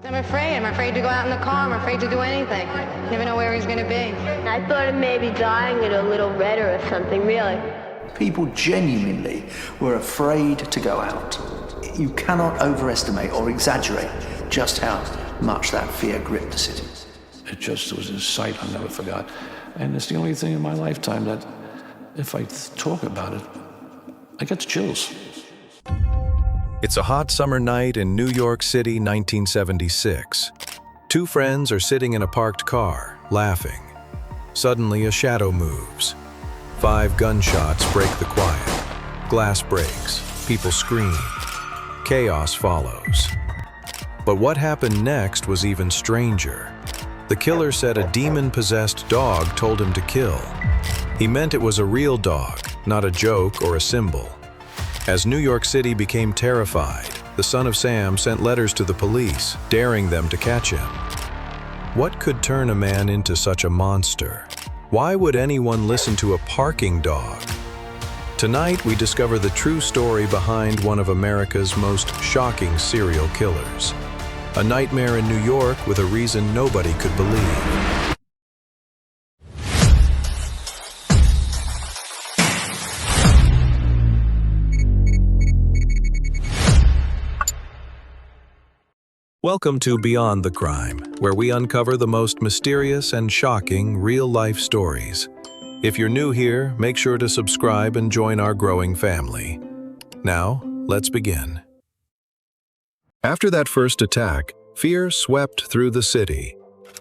I'm afraid. I'm afraid to go out in the car. I'm afraid to do anything. Never know where he's going to be. I thought of maybe dyeing it a little redder or something, really. People genuinely were afraid to go out. You cannot overestimate or exaggerate just how much that fear gripped the city. It just was a sight I'll never forgot. And it's the only thing in my lifetime that, if I talk about it, I get the chills. It's a hot summer night in New York City, 1976. Two friends are sitting in a parked car, laughing. Suddenly, a shadow moves. 5 gunshots break the quiet. Glass breaks. People scream. Chaos follows. But what happened next was even stranger. The killer said a demon-possessed dog told him to kill. He meant it was a real dog, not a joke or a symbol. As New York City became terrified, the son of Sam sent letters to the police, daring them to catch him. What could turn a man into such a monster? Why would anyone listen to a parking dog? Tonight, we discover the true story behind one of America's most shocking serial killers. A nightmare in New York with a reason nobody could believe. Welcome to Beyond the Crime, where we uncover the most mysterious and shocking real-life stories. If you're new here, make sure to subscribe and join our growing family. Now, let's begin. After that first attack, fear swept through the city.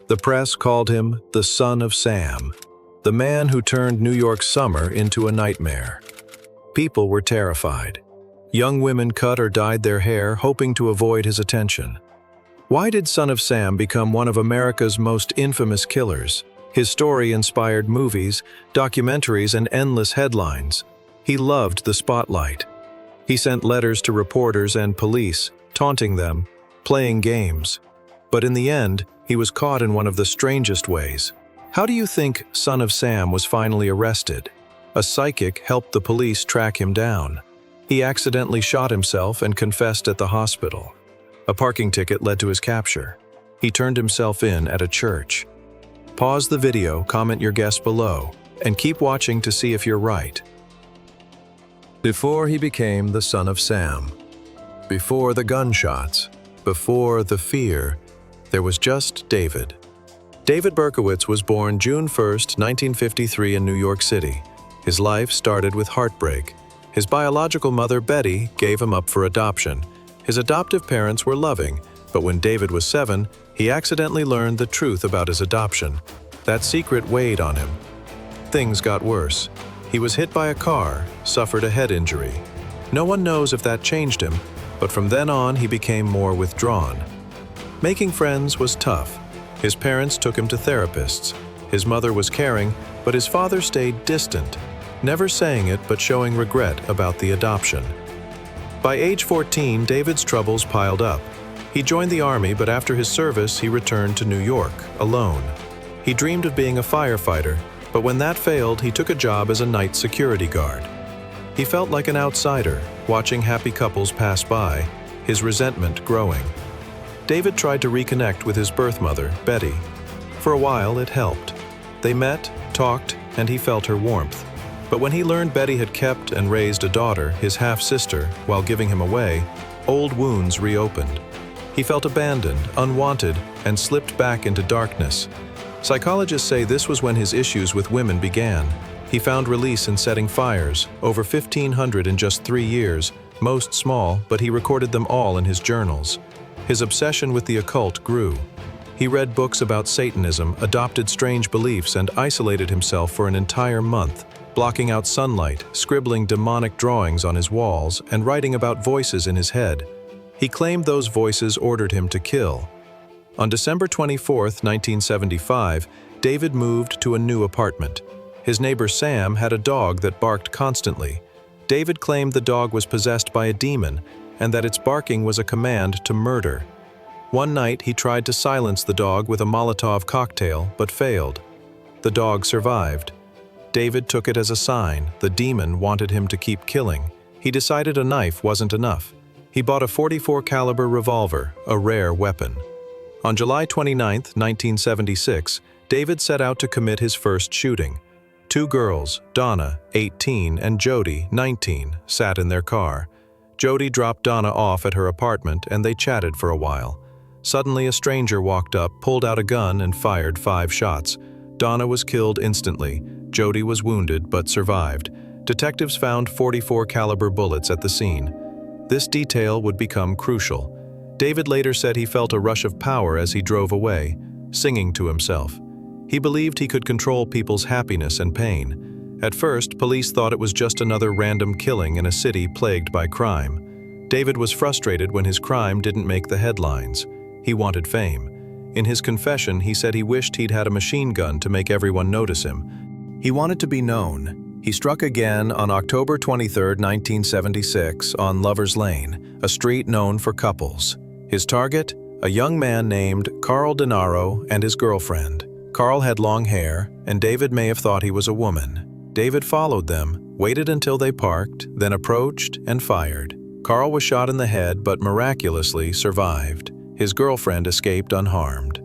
The press called him the Son of Sam, the man who turned New York's summer into a nightmare. People were terrified. Young women cut or dyed their hair, hoping to avoid his attention. Why did Son of Sam become one of America's most infamous killers? His story inspired movies, documentaries, and endless headlines. He loved the spotlight. He sent letters to reporters and police, taunting them, playing games. But in the end, he was caught in one of the strangest ways. How do you think Son of Sam was finally arrested? A psychic helped the police track him down. He accidentally shot himself and confessed at the hospital. A parking ticket led to his capture. He turned himself in at a church. Pause the video, comment your guess below, and keep watching to see if you're right. Before he became the Son of Sam, before the gunshots, before the fear, there was just David. David Berkowitz was born June 1st, 1953 in New York City. His life started with heartbreak. His biological mother, Betty, gave him up for adoption. His adoptive parents were loving, but when David was 7, he accidentally learned the truth about his adoption. That secret weighed on him. Things got worse. He was hit by a car, suffered a head injury. No one knows if that changed him, but from then on he became more withdrawn. Making friends was tough. His parents took him to therapists. His mother was caring, but his father stayed distant, never saying it but showing regret about the adoption. By age 14, David's troubles piled up. He joined the army, but after his service, he returned to New York, alone. He dreamed of being a firefighter, but when that failed, he took a job as a night security guard. He felt like an outsider, watching happy couples pass by, his resentment growing. David tried to reconnect with his birth mother, Betty. For a while, it helped. They met, talked, and he felt her warmth. But when he learned Betty had kept and raised a daughter, his half-sister, while giving him away, old wounds reopened. He felt abandoned, unwanted, and slipped back into darkness. Psychologists say this was when his issues with women began. He found release in setting fires, over 1,500 in just 3 years, most small, but he recorded them all in his journals. His obsession with the occult grew. He read books about Satanism, adopted strange beliefs, and isolated himself for an entire month, blocking out sunlight, scribbling demonic drawings on his walls, and writing about voices in his head. He claimed those voices ordered him to kill. On December 24, 1975, David moved to a new apartment. His neighbor Sam had a dog that barked constantly. David claimed the dog was possessed by a demon, and that its barking was a command to murder. One night, he tried to silence the dog with a Molotov cocktail, but failed. The dog survived. David took it as a sign the demon wanted him to keep killing. He decided a knife wasn't enough. He bought a .44 caliber revolver, a rare weapon. On July 29, 1976, David set out to commit his first shooting. Two girls, Donna, 18, and Jody, 19, sat in their car. Jody dropped Donna off at her apartment and they chatted for a while. Suddenly, a stranger walked up, pulled out a gun, and fired 5 shots. Donna was killed instantly. Jody was wounded but survived. Detectives found .44 caliber bullets at the scene. This detail would become crucial. David later said he felt a rush of power as he drove away, singing to himself. He believed he could control people's happiness and pain. At first, police thought it was just another random killing in a city plagued by crime. David was frustrated when his crime didn't make the headlines. He wanted fame. In his confession, he said he wished he'd had a machine gun to make everyone notice him. He wanted to be known. He struck again on October 23, 1976, on Lover's Lane, a street known for couples. His target? A young man named Carl Denaro and his girlfriend. Carl had long hair, and David may have thought he was a woman. David followed them, waited until they parked, then approached and fired. Carl was shot in the head but miraculously survived. His girlfriend escaped unharmed.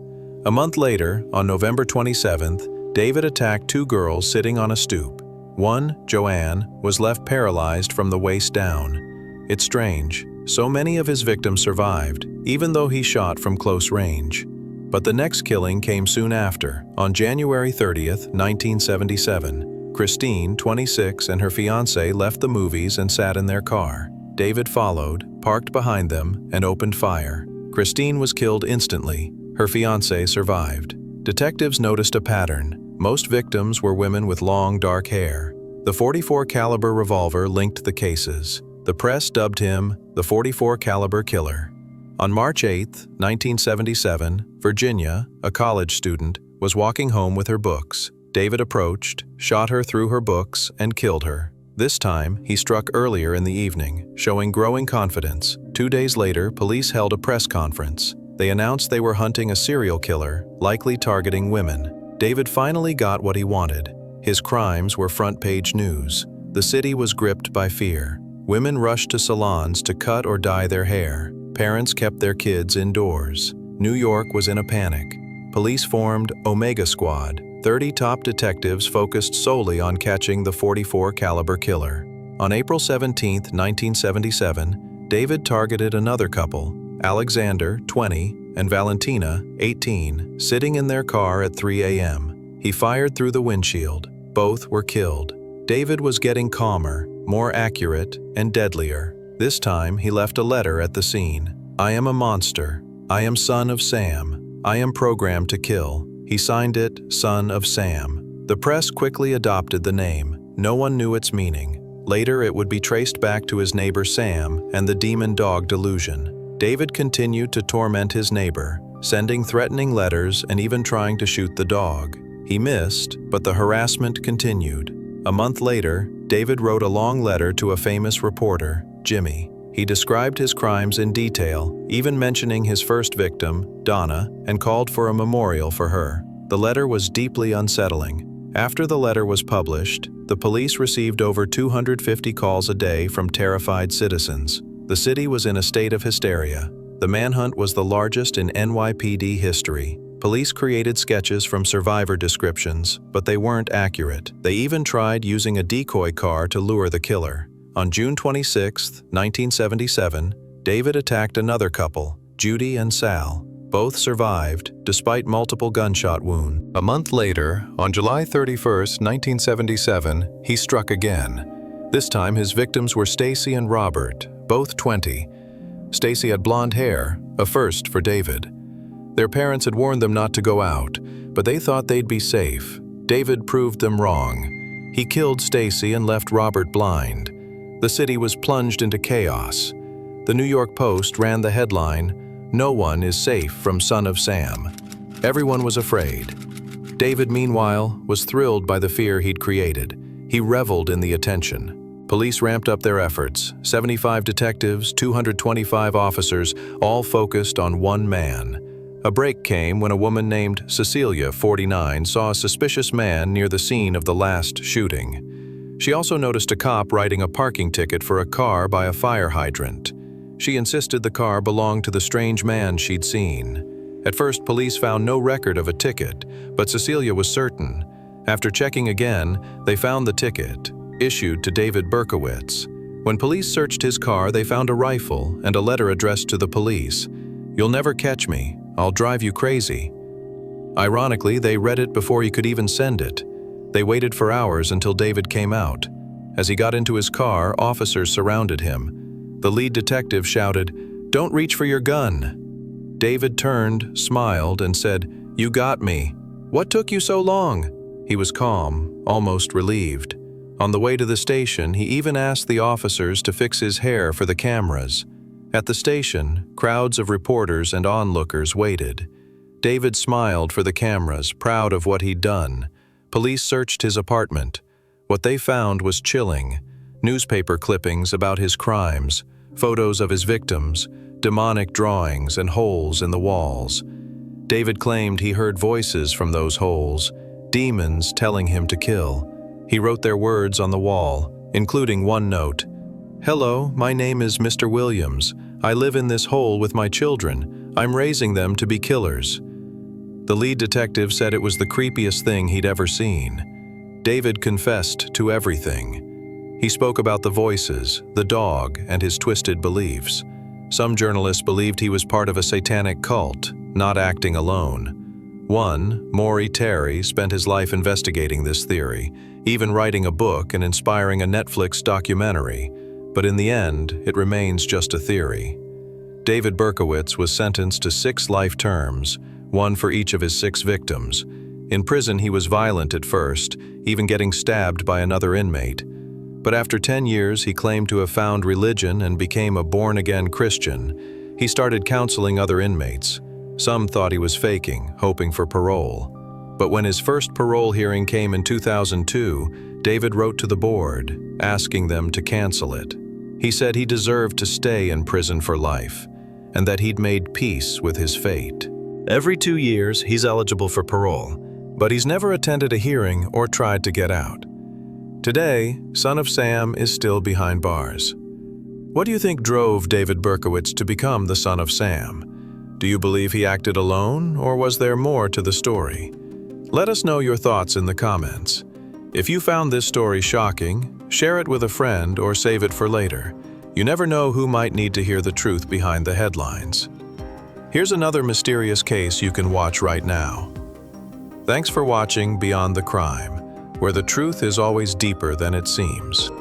A month later, on November 27th, David attacked 2 girls sitting on a stoop. One, Joanne, was left paralyzed from the waist down. It's strange. So many of his victims survived, even though he shot from close range. But the next killing came soon after, on January 30th, 1977. Christine, 26, and her fiancé left the movies and sat in their car. David followed, parked behind them, and opened fire. Christine was killed instantly. Her fiancé survived. Detectives noticed a pattern. Most victims were women with long, dark hair. The .44 caliber revolver linked the cases. The press dubbed him the .44 caliber killer. On March 8, 1977, Virginia, a college student, was walking home with her books. David approached, shot her through her books, and killed her. This time, he struck earlier in the evening, showing growing confidence. 2 days later, police held a press conference. They announced they were hunting a serial killer, likely targeting women. David finally got what he wanted. His crimes were front-page news. The city was gripped by fear. Women rushed to salons to cut or dye their hair. Parents kept their kids indoors. New York was in a panic. Police formed Omega Squad. 30 top detectives focused solely on catching the .44 caliber killer. On April 17, 1977, David targeted another couple, Alexander, 20, and Valentina, 18, sitting in their car at 3 a.m. He fired through the windshield. Both were killed. David was getting calmer, more accurate, and deadlier. This time, he left a letter at the scene. "I am a monster. I am son of Sam. I am programmed to kill." He signed it, Son of Sam. The press quickly adopted the name. No one knew its meaning. Later, it would be traced back to his neighbor Sam and the demon dog delusion. David continued to torment his neighbor, sending threatening letters and even trying to shoot the dog. He missed, but the harassment continued. A month later, David wrote a long letter to a famous reporter, Jimmy. He described his crimes in detail, even mentioning his first victim, Donna, and called for a memorial for her. The letter was deeply unsettling. After the letter was published, the police received over 250 calls a day from terrified citizens. The city was in a state of hysteria. The manhunt was the largest in NYPD history. Police created sketches from survivor descriptions, but they weren't accurate. They even tried using a decoy car to lure the killer. On June 26, 1977, David attacked another couple, Judy and Sal. Both survived, despite multiple gunshot wounds. A month later, on July 31, 1977, he struck again. This time, his victims were Stacy and Robert, both 20. Stacy had blonde hair, a first for David. Their parents had warned them not to go out, but they thought they'd be safe. David proved them wrong. He killed Stacy and left Robert blind. The city was plunged into chaos. The New York Post ran the headline, "No one is safe from Son of Sam." Everyone was afraid. David, meanwhile, was thrilled by the fear he'd created. He reveled in the attention. Police ramped up their efforts. 75 detectives, 225 officers, all focused on one man. A break came when a woman named Cecilia, 49, saw a suspicious man near the scene of the last shooting. She also noticed a cop writing a parking ticket for a car by a fire hydrant. She insisted the car belonged to the strange man she'd seen. At first, police found no record of a ticket, but Cecilia was certain. After checking again, they found the ticket, issued to David Berkowitz. When police searched his car, they found a rifle and a letter addressed to the police. "You'll never catch me. I'll drive you crazy." Ironically, they read it before he could even send it. They waited for hours until David came out. As he got into his car, officers surrounded him. The lead detective shouted, "Don't reach for your gun." David turned, smiled, and said, "You got me. What took you so long?" He was calm, almost relieved. On the way to the station, he even asked the officers to fix his hair for the cameras. At the station, crowds of reporters and onlookers waited. David smiled for the cameras, proud of what he'd done. Police searched his apartment. What they found was chilling. Newspaper clippings about his crimes, photos of his victims, demonic drawings and holes in the walls. David claimed he heard voices from those holes, demons telling him to kill. He wrote their words on the wall, including one note. "Hello, my name is Mr. Williams. I live in this hole with my children. I'm raising them to be killers." The lead detective said it was the creepiest thing he'd ever seen. David confessed to everything. He spoke about the voices, the dog, and his twisted beliefs. Some journalists believed he was part of a satanic cult, not acting alone. One, Maury Terry, spent his life investigating this theory, even writing a book and inspiring a Netflix documentary. But in the end, it remains just a theory. David Berkowitz was sentenced to 6 life terms, one for each of his 6 victims. In prison, he was violent at first, even getting stabbed by another inmate. But after 10 years, he claimed to have found religion and became a born-again Christian. He started counseling other inmates. Some thought he was faking, hoping for parole. But when his first parole hearing came in 2002, David wrote to the board, asking them to cancel it. He said he deserved to stay in prison for life, and that he'd made peace with his fate. Every 2 years, he's eligible for parole, but he's never attended a hearing or tried to get out. Today, Son of Sam is still behind bars. What do you think drove David Berkowitz to become the Son of Sam? Do you believe he acted alone, or was there more to the story? Let us know your thoughts in the comments. If you found this story shocking, share it with a friend or save it for later. You never know who might need to hear the truth behind the headlines. Here's another mysterious case you can watch right now. Thanks for watching Beyond the Crime, where the truth is always deeper than it seems.